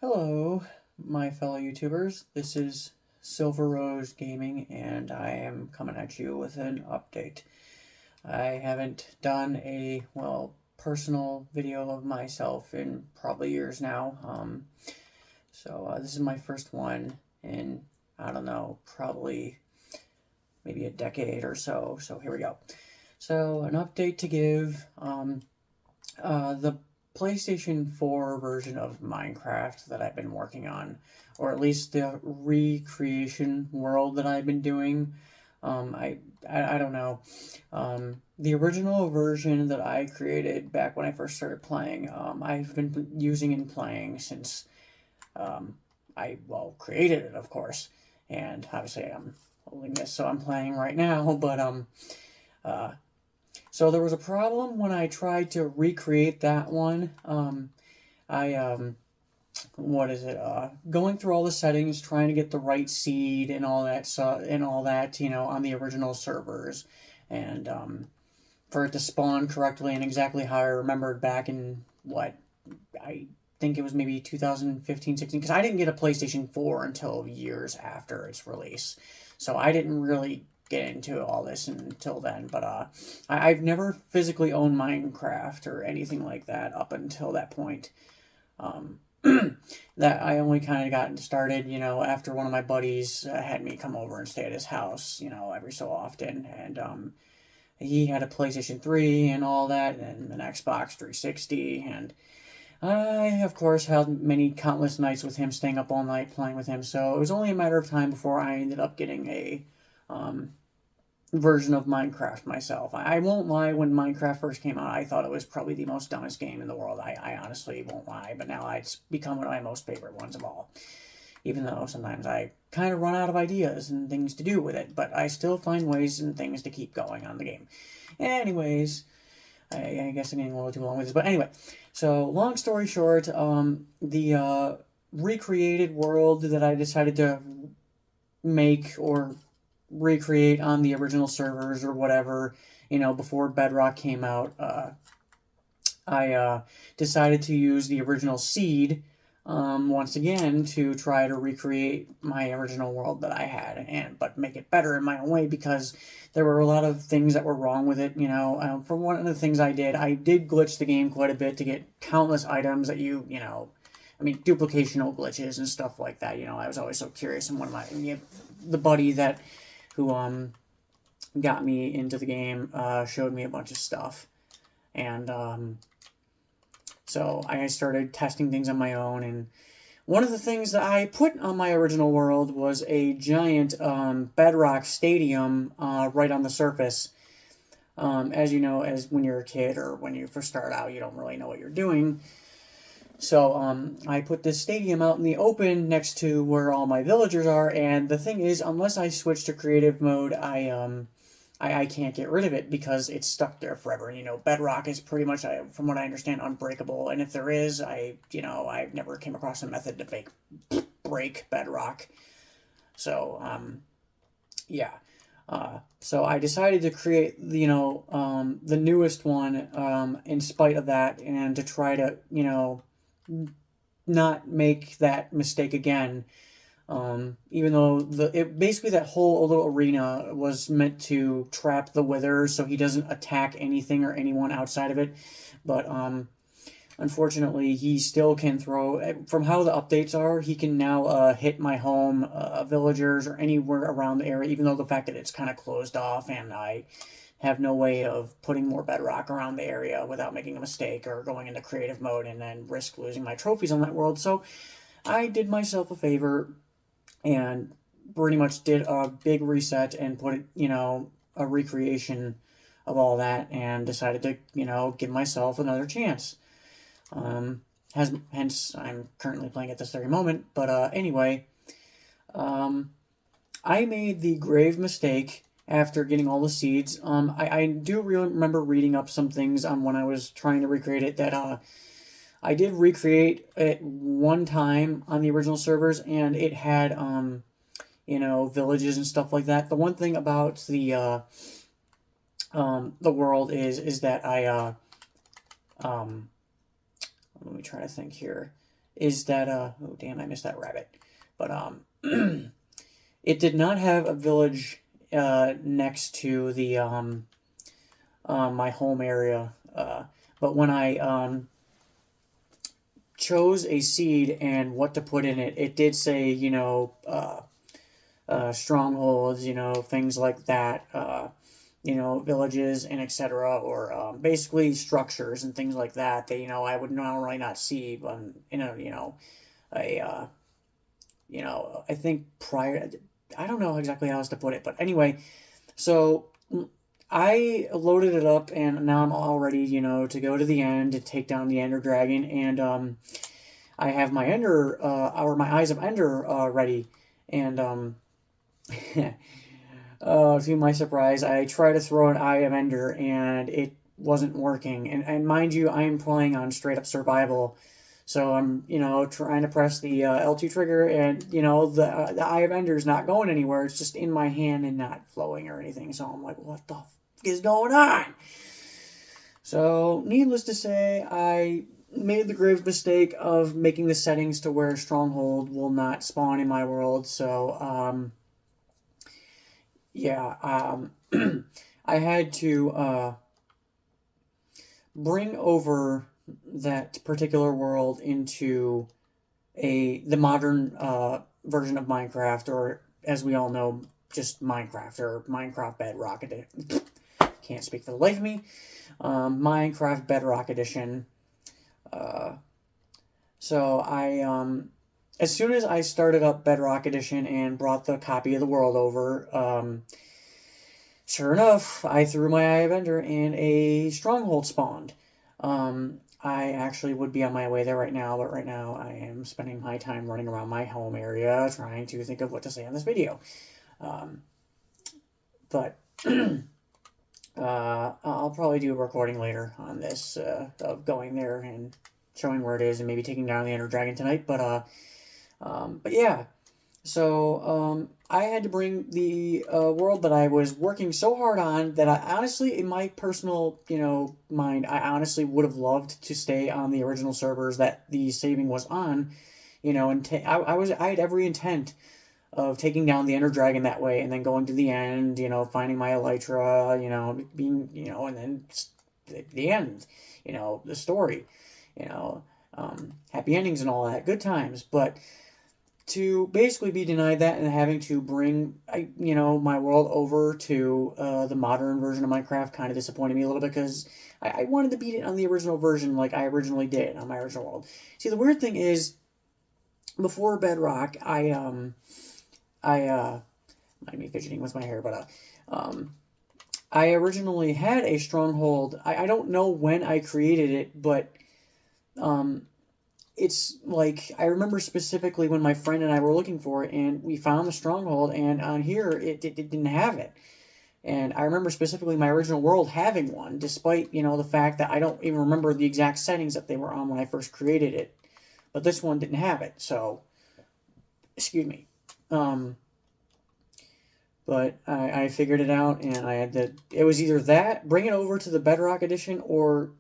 Hello, my fellow YouTubers. This is Silver Rose Gaming, and I am coming at you with an update. I haven't done a, personal video of myself in probably years now. So this is my first one in, I don't know, probably maybe a decade or so. So here we go. So, an update to give. The PlayStation 4 version of Minecraft that I've been working on, or at least the recreation world that I've been doing. I don't know. The original version that I created back when I first started playing, I've been using and playing since um, created it, of course. And obviously, I'm holding this, so I'm playing right now, but uh, so there was a problem when I tried to recreate that one. I what is it? Going through all the settings, trying to get the right seed and all that, on the original servers, and for it to spawn correctly and exactly how I remembered back in what I think it was maybe 2015, 16, because I didn't get a PlayStation 4 until years after its release. So I didn't really get into all this until then. But I've never physically owned Minecraft or anything like that up until that point. Um, that I only kind of gotten started, after one of my buddies had me come over and stay at his house, every so often. And he had a PlayStation 3 and all that, and an Xbox 360, and I, of course, had many countless nights with him, staying up all night playing with him. So it was only a matter of time before I ended up getting a um, version of Minecraft myself. I won't lie, when Minecraft first came out, I thought it was probably the most dumbest game in the world. I honestly won't lie, but now it's become one of my most favorite ones of all. Even though sometimes I kind of run out of ideas and things to do with it, but I still find ways and things to keep going on the game. Anyways, I guess I'm getting a little too long with this, but anyway. So, long story short, the recreated world that I decided to make or recreate on the original servers or whatever, before Bedrock came out, I decided to use the original seed once again to try to recreate my original world that I had, but make it better in my own way, because there were a lot of things that were wrong with it. For one of the things I did glitch the game quite a bit to get countless items that duplicational glitches and stuff like that. I was always so curious, and one of the buddy that who got me into the game showed me a bunch of stuff, and so I started testing things on my own. And one of the things that I put on my original world was a giant Bedrock stadium right on the surface. As you know, as when you're a kid or when you first start out, you don't really know what you're doing. So I put this stadium out in the open next to where all my villagers are, and the thing is, unless I switch to creative mode, I can't get rid of it because it's stuck there forever. Bedrock is pretty much, from what I understand, unbreakable, and if there is, I've never came across a method to break Bedrock. So yeah. So I decided to create, the newest one in spite of that, and to try to, not make that mistake again. Even though basically that whole little arena was meant to trap the Wither so he doesn't attack anything or anyone outside of it, but unfortunately he still can throw. From how the updates are, he can now hit my home, villagers, or anywhere around the area. Even though the fact that it's kind of closed off and I have no way of putting more bedrock around the area without making a mistake or going into creative mode and then risk losing my trophies on that world. So I did myself a favor and pretty much did a big reset and put it, a recreation of all that, and decided to, give myself another chance. Hence, I'm currently playing at this very moment. But anyway, I made the grave mistake after getting all the seeds. I do remember reading up some things on when I was trying to recreate it, that I did recreate it one time on the original servers, and it had villages and stuff like that. The one thing about the world is that I let me try to think here. is that oh damn, I missed that rabbit. But it did not have a village next to the my home area. But when I chose a seed and what to put in it, it did say, strongholds, things like that, villages and etc. Or basically structures and things like that that, I would normally not see in a, a, I think prior, I don't know exactly how else to put it, but anyway, so I loaded it up and now I'm all ready, to go to the end to take down the Ender Dragon, and I have my Ender, or my Eyes of Ender ready, and to my surprise, I tried to throw an Eye of Ender and it wasn't working. And mind you, I'm playing on straight up survival. So I'm, trying to press the L2 trigger, and, the Eye of Ender is not going anywhere. It's just in my hand and not flowing or anything. So I'm like, what the f is going on? So, needless to say, I made the grave mistake of making the settings to where Stronghold will not spawn in my world. So, yeah, I had to bring over that particular world into the modern version of Minecraft, or as we all know, just Minecraft, or Minecraft Bedrock Edition. Can't speak for the life of me. Minecraft Bedrock Edition. So I, as soon as I started up Bedrock Edition and brought the copy of the world over, sure enough, I threw my Eye of Ender and a stronghold spawned. I actually would be on my way there right now, but right now I am spending my time running around my home area trying to think of what to say on this video. But I'll probably do a recording later on this of going there and showing where it is and maybe taking down the Ender Dragon tonight. But yeah. So, I had to bring the world that I was working so hard on that I honestly, in my personal, mind, I honestly would have loved to stay on the original servers that the saving was on, and I had every intent of taking down the Ender Dragon that way and then going to the end, finding my Elytra, being, and then the end, the story, happy endings and all that, good times, but to basically be denied that and having to bring, my world over to the modern version of Minecraft kind of disappointed me a little bit, because I wanted to beat it on the original version like I originally did on my original world. See, the weird thing is, before Bedrock, mind me fidgeting with my hair, but I originally had a stronghold. I don't know when I created it, but it's like, I remember specifically when my friend and I were looking for it, and we found the stronghold, and on here, it didn't have it. And I remember specifically my original world having one, despite, the fact that I don't even remember the exact settings that they were on when I first created it. But this one didn't have it, so, excuse me. But I figured it out, and I had to, it was either that, bring it over to the Bedrock Edition, or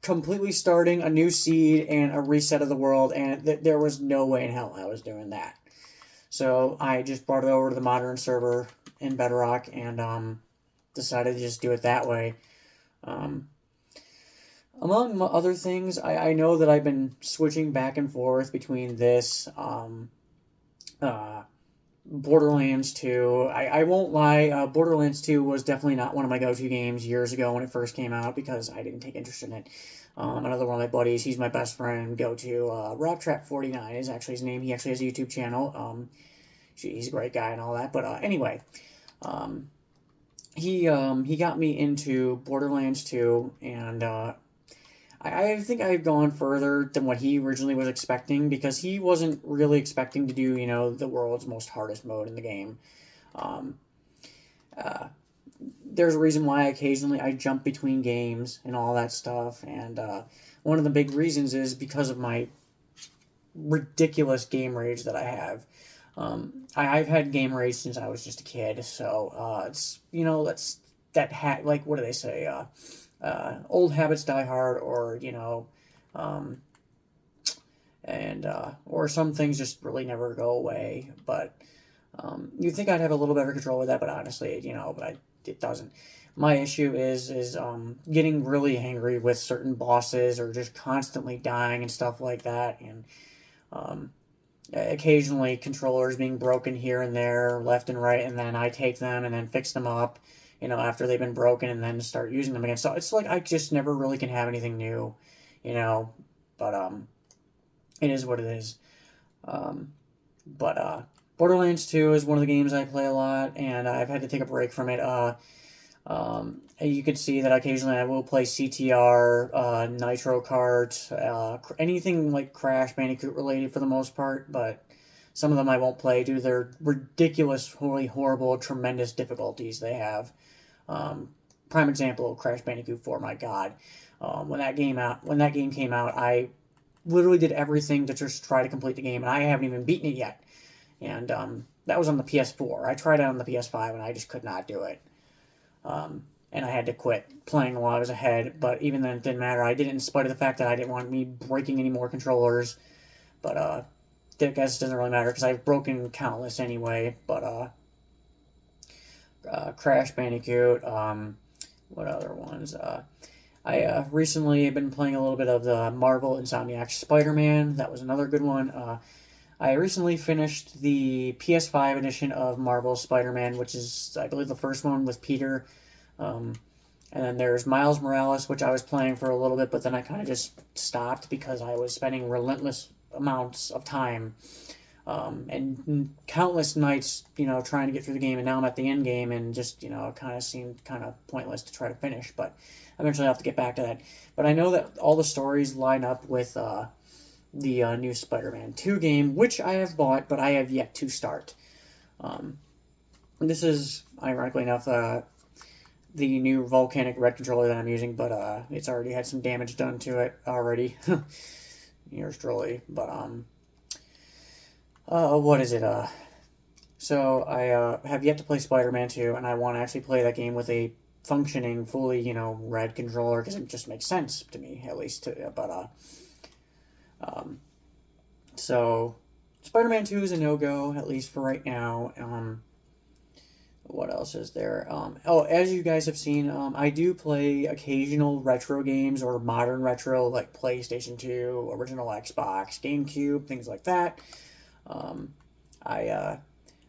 completely starting a new seed and a reset of the world, and there was no way in hell I was doing that. So I just brought it over to the modern server in Bedrock and decided to just do it that way. Among other things, I know that I've been switching back and forth between this, Borderlands 2. I won't lie, Borderlands 2 was definitely not one of my go-to games years ago when it first came out, because I didn't take interest in it. Another one of my buddies, he's my best friend, Raptrap49 is actually his name. He actually has a YouTube channel. He's a great guy and all that. But anyway, he got me into Borderlands 2, and I think I've gone further than what he originally was expecting, because he wasn't really expecting to do, the world's most hardest mode in the game. There's a reason why occasionally I jump between games and all that stuff, and one of the big reasons is because of my ridiculous game rage that I have. I've had game rage since I was just a kid, so it's, like, what do they say, old habits die hard, or, and or some things just really never go away. But you'd think I'd have a little better control with that, but honestly, but it doesn't. My issue is getting really angry with certain bosses or just constantly dying and stuff like that, and um, occasionally controllers being broken here and there, left and right, and then I take them and then fix them up, after they've been broken, and then start using them again. So it's like I just never really can have anything new, you know. But it is what it is. Um, but Borderlands 2 is one of the games I play a lot, and I've had to take a break from it. You can see that occasionally I will play CTR, Nitro Kart, anything like Crash Bandicoot related for the most part, but some of them I won't play due to their ridiculously horrible, tremendous difficulties they have. Um, Prime example, Crash Bandicoot 4, my god. When that game came out, I literally did everything to just try to complete the game, and I haven't even beaten it yet. And that was on the PS4. I tried it on the PS5, and I just could not do it. And I had to quit playing while I was ahead. But even then, it didn't matter. I did it in spite of the fact that I didn't want me breaking any more controllers. But I guess it doesn't really matter because I've broken countless anyway. But Crash Bandicoot. What other ones? I recently have been playing a little bit of the Marvel Insomniac Spider-Man. That was another good one. I recently finished the PS5 edition of Marvel Spider-Man, which is, I believe, the first one with Peter. Um, and then there's Miles Morales, which I was playing for a little bit, but then I kind of just stopped because I was spending relentless amounts of time and countless nights, trying to get through the game. And now I'm at the end game, and just, it kind of seemed kind of pointless to try to finish. But eventually I'll have to get back to that. But I know that all the stories line up with the new Spider-Man 2 game, which I have bought, but I have yet to start. This is, ironically enough, the new volcanic red controller that I'm using, but it's already had some damage done to it already. Yours truly. But what is it? So I have yet to play Spider-Man 2, and I want to actually play that game with a functioning, fully, red controller, because it just makes sense to me, at least. Um, so Spider-Man 2 is a no-go, at least for right now. What else is there? As you guys have seen, I do play occasional retro games or modern retro, like PlayStation 2, original Xbox, GameCube, things like that. I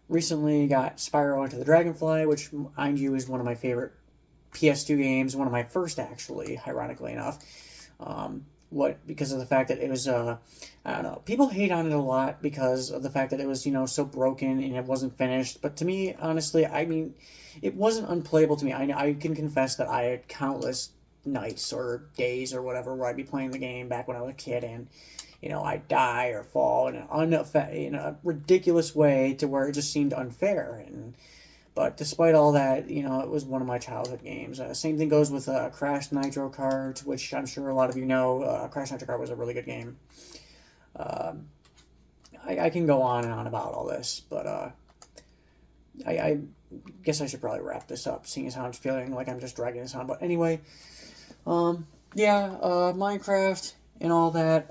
recently got Spyro Into the Dragonfly, which, mind you, is one of my favorite PS2 games, one of my first, actually, ironically enough. Because of the fact that it was, I don't know, people hate on it a lot because of the fact that it was, so broken and it wasn't finished. But to me, honestly, I mean, it wasn't unplayable to me. I can confess that I had countless nights or days or whatever where I'd be playing the game back when I was a kid, and I'd die or fall in a ridiculous way to where it just seemed unfair. But despite all that, it was one of my childhood games. Same thing goes with Crash Nitro Kart, which I'm sure a lot of you know. Crash Nitro Kart was a really good game. Um I can go on and on about all this, but I guess I should probably wrap this up, seeing as how I'm feeling like I'm just dragging this on. But anyway, Minecraft and all that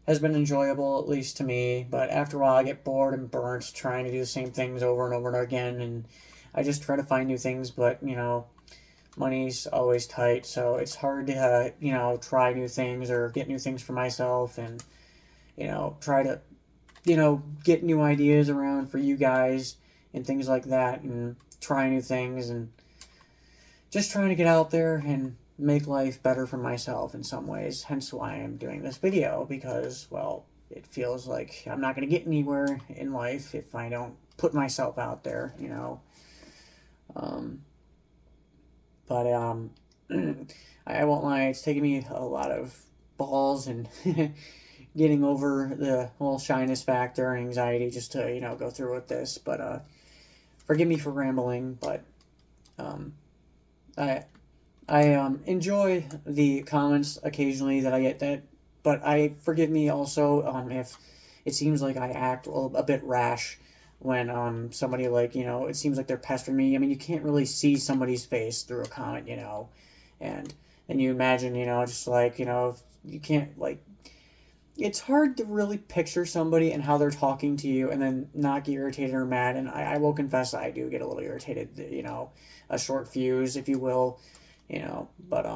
has been enjoyable, at least to me. But after a while, I get bored and burnt trying to do the same things over and over and again, and I just try to find new things. But money's always tight, so it's hard to try new things or get new things for myself, and try to get new ideas around for you guys and things like that, and try new things, and just trying to get out there and make life better for myself in some ways. Hence why I'm doing this video, because, well, it feels like I'm not going to get anywhere in life if I don't put myself out there, But I won't lie, it's taken me a lot of balls and getting over the whole shyness factor and anxiety just to, go through with this. But forgive me for rambling, but I enjoy the comments occasionally that I get, but forgive me also if it seems like I act a bit rash when somebody, like, it seems like they're pestering me. I mean, you can't really see somebody's face through a comment, and then you imagine, just like, if you can't, like, it's hard to really picture somebody and how they're talking to you and then not get irritated or mad. And I will confess I do get a little irritated, a short fuse, if you will, but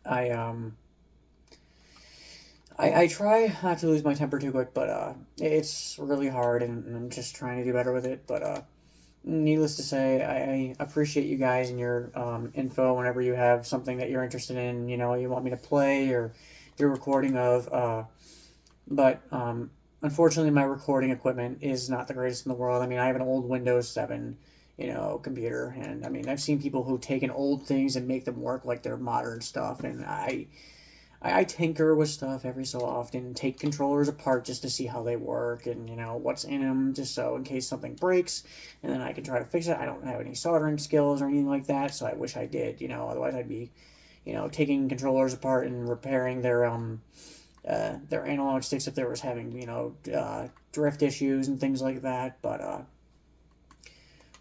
I I try not to lose my temper too quick, but it's really hard, and I'm just trying to do better with it. But needless to say, I appreciate you guys and your info whenever you have something that you're interested in. You want me to play or do a recording of. But unfortunately, my recording equipment is not the greatest in the world. I mean, I have an old Windows 7, computer, and I mean, I've seen people who take in old things and make them work like they're modern stuff, and I tinker with stuff every so often, take controllers apart just to see how they work and, what's in them, just so in case something breaks, and then I can try to fix it. I don't have any soldering skills or anything like that, so I wish I did, otherwise I'd be, taking controllers apart and repairing their analog sticks if they was having, drift issues and things like that, but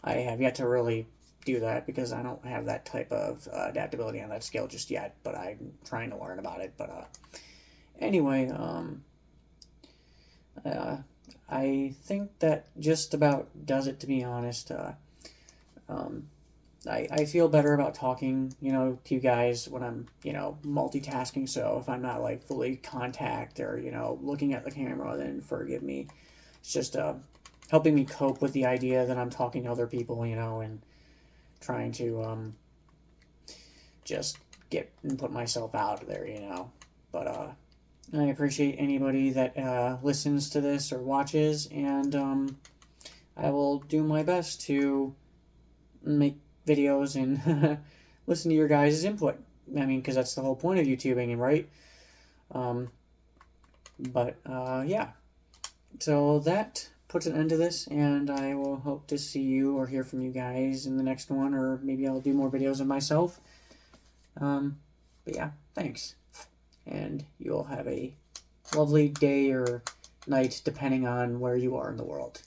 I have yet to really do that because I don't have that type of adaptability on that scale just yet, but I'm trying to learn about it. But anyway, I think that just about does it, to be honest. Um, I feel better about talking, to you guys when I'm, multitasking. So if I'm not like fully contact or, looking at the camera, then forgive me. It's just helping me cope with the idea that I'm talking to other people, and trying to just get and put myself out there, But I appreciate anybody that listens to this or watches, and I will do my best to make videos and listen to your guys' input. I mean, because that's the whole point of YouTubing, right? Um, but yeah, so that puts an end to this, and I will hope to see you or hear from you guys in the next one, or maybe I'll do more videos of myself. But yeah, thanks, and you'll have a lovely day or night depending on where you are in the world.